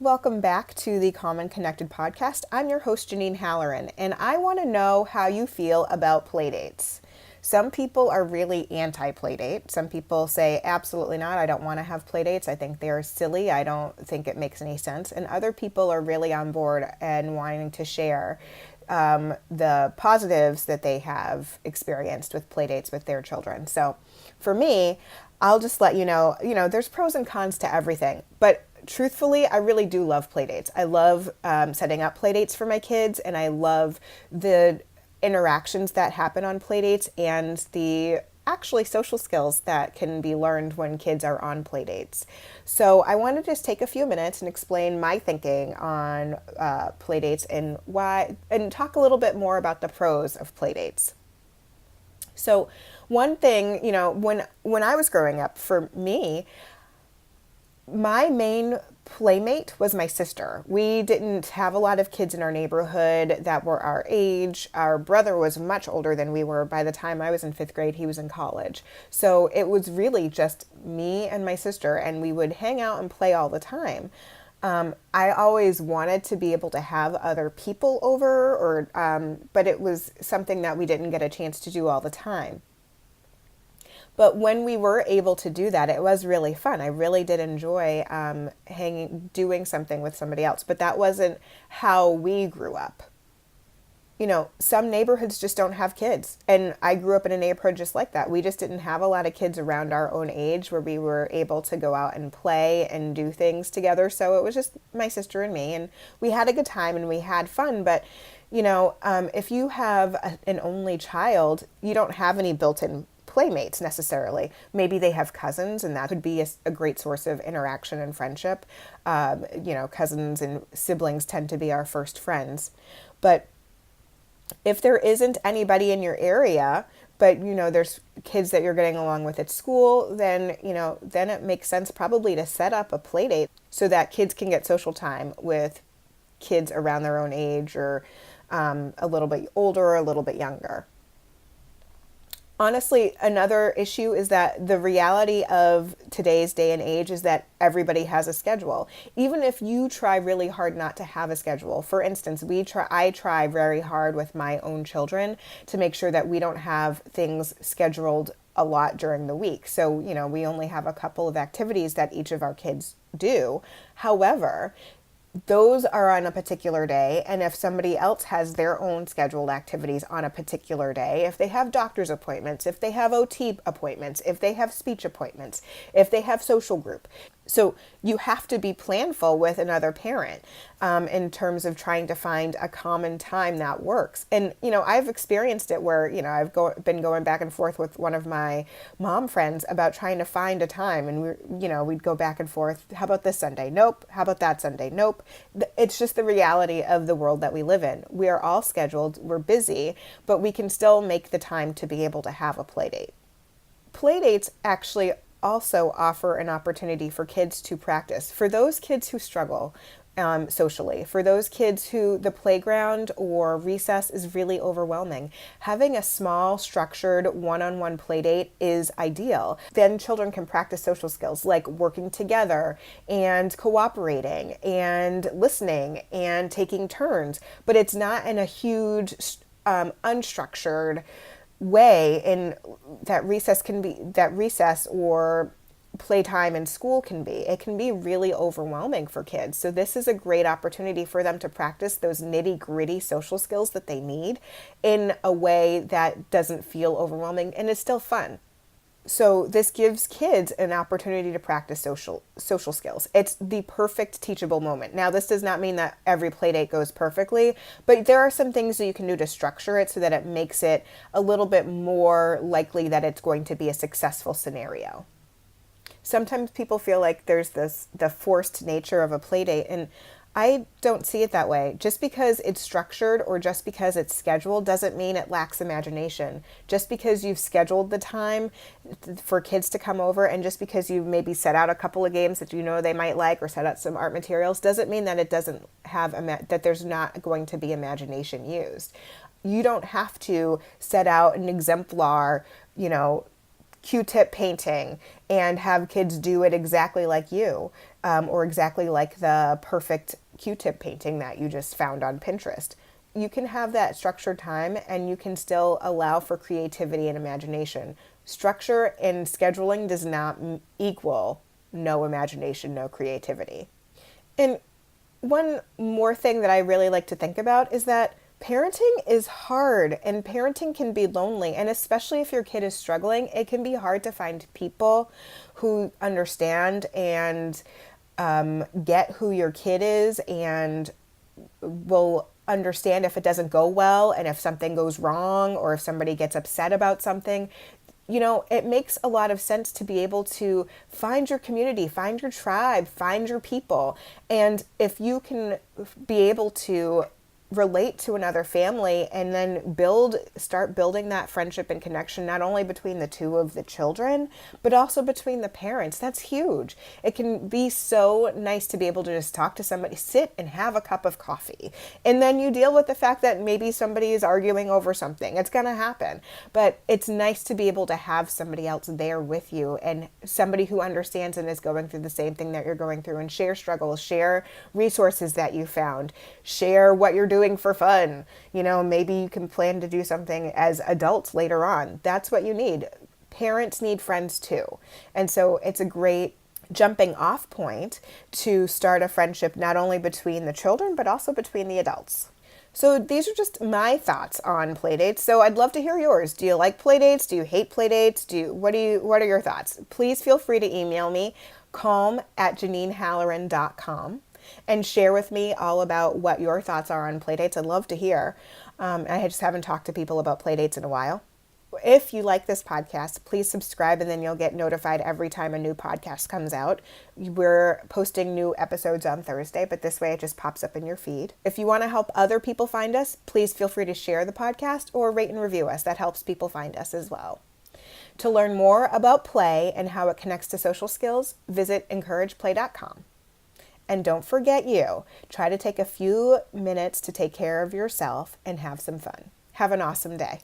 Welcome back to the Common Connected podcast. I'm your host, Janine Halloran, and I want to know how you feel about playdates. Some people are really anti playdate. Some people say, absolutely not, I don't want to have playdates. I think they're silly. I don't think it makes any sense. And other people are really on board and wanting to share the positives that they have experienced with playdates with their children. So for me, I'll just let there's pros and cons to everything. But truthfully, I really do love playdates. I love setting up playdates for my kids, and I love the interactions that happen on playdates and the actually social skills that can be learned when kids are on playdates. So I want to just take a few minutes and explain my thinking on playdates and why, and talk a little bit more about the pros of playdates. So one thing, when I was growing up, for me, my main playmate was my sister. We didn't have a lot of kids in our neighborhood that were our age. Our brother was much older than we were. By the time I was in fifth grade, he was in college. So it was really just me and my sister, and we would hang out and play all the time. I always wanted to be able to have other people over, but it was something that we didn't get a chance to do all the time. But when we were able to do that, it was really fun. I really did enjoy doing something with somebody else. But that wasn't how we grew up. Some neighborhoods just don't have kids. And I grew up in a neighborhood just like that. We just didn't have a lot of kids around our own age where we were able to go out and play and do things together. So it was just my sister and me. And we had a good time and we had fun. But, if you have an only child, you don't have any built in playmates necessarily. Maybe they have cousins, and that could be a great source of interaction and friendship. Cousins and siblings tend to be our first friends. But if there isn't anybody in your area, but there's kids that you're getting along with at school, then it makes sense probably to set up a play date so that kids can get social time with kids around their own age, or a little bit older or a little bit younger. Honestly, another issue is that the reality of today's day and age is that everybody has a schedule. Even if you try really hard not to have a schedule. For instance, I try very hard with my own children to make sure that we don't have things scheduled a lot during the week. So, we only have a couple of activities that each of our kids do. However, those are on a particular day, and if somebody else has their own scheduled activities on a particular day, if they have doctor's appointments, if they have OT appointments, if they have speech appointments, if they have social group. So you have to be planful with another parent in terms of trying to find a common time that works. And, I've experienced it where, been going back and forth with one of my mom friends about trying to find a time. And we'd go back and forth. How about this Sunday? Nope. How about that Sunday? Nope. It's just the reality of the world that we live in. We are all scheduled. We're busy, but we can still make the time to be able to have a play date. Playdates actually also offer an opportunity for kids to practice. For those kids who struggle socially, for those kids who the playground or recess is really overwhelming, having a small, structured, one-on-one play date is ideal. Then children can practice social skills like working together and cooperating and listening and taking turns. But it's not in a huge, unstructured way in that recess or playtime in school can be. It can be really overwhelming for kids. So this is a great opportunity for them to practice those nitty-gritty social skills that they need in a way that doesn't feel overwhelming and is still fun. So this gives kids an opportunity to practice social skills. It's the perfect teachable moment. Now, this does not mean that every play date goes perfectly, but there are some things that you can do to structure it so that it makes it a little bit more likely that it's going to be a successful scenario. Sometimes people feel like there's the forced nature of a play date, and I don't see it that way. Just because it's structured or just because it's scheduled doesn't mean it lacks imagination. Just because you've scheduled the time for kids to come over, and just because you maybe set out a couple of games that they might like, or set out some art materials, doesn't mean that it doesn't have that there's not going to be imagination used. You don't have to set out an exemplar, Q-tip painting and have kids do it exactly like you, or exactly like the perfect Q-tip painting that you just found on Pinterest. You can have that structured time and you can still allow for creativity and imagination. Structure and scheduling does not equal no imagination, no creativity. And one more thing that I really like to think about is that parenting is hard and parenting can be lonely. And especially if your kid is struggling, it can be hard to find people who understand and get who your kid is and will understand if it doesn't go well and if something goes wrong or if somebody gets upset about something. You know, it makes a lot of sense to be able to find your community, find your tribe, find your people. And if you can be able to relate to another family and then start building that friendship and connection, not only between the two of the children, but also between the parents. That's huge. It can be so nice to be able to just talk to somebody, sit and have a cup of coffee. And then you deal with the fact that maybe somebody is arguing over something. It's going to happen. But it's nice to be able to have somebody else there with you and somebody who understands and is going through the same thing that you're going through, and share struggles, share resources that you found, share what you're doing for fun. You know, maybe you can plan to do something as adults later on. That's what you need. Parents need friends too. And so it's a great jumping off point to start a friendship not only between the children, but also between the adults. So these are just my thoughts on Playdates. So I'd love to hear yours. Do you like Playdates? Do you hate Playdates? What are your thoughts? Please feel free to email me, calm@janinehalloran.com, and share with me all about what your thoughts are on Playdates. I'd love to hear. I just haven't talked to people about Playdates in a while. If you like this podcast, please subscribe and then you'll get notified every time a new podcast comes out. We're posting new episodes on Thursday, but this way it just pops up in your feed. If you want to help other people find us, please feel free to share the podcast or rate and review us. That helps people find us as well. To learn more about play and how it connects to social skills, visit encourageplay.com. And don't forget try to take a few minutes to take care of yourself and have some fun. Have an awesome day.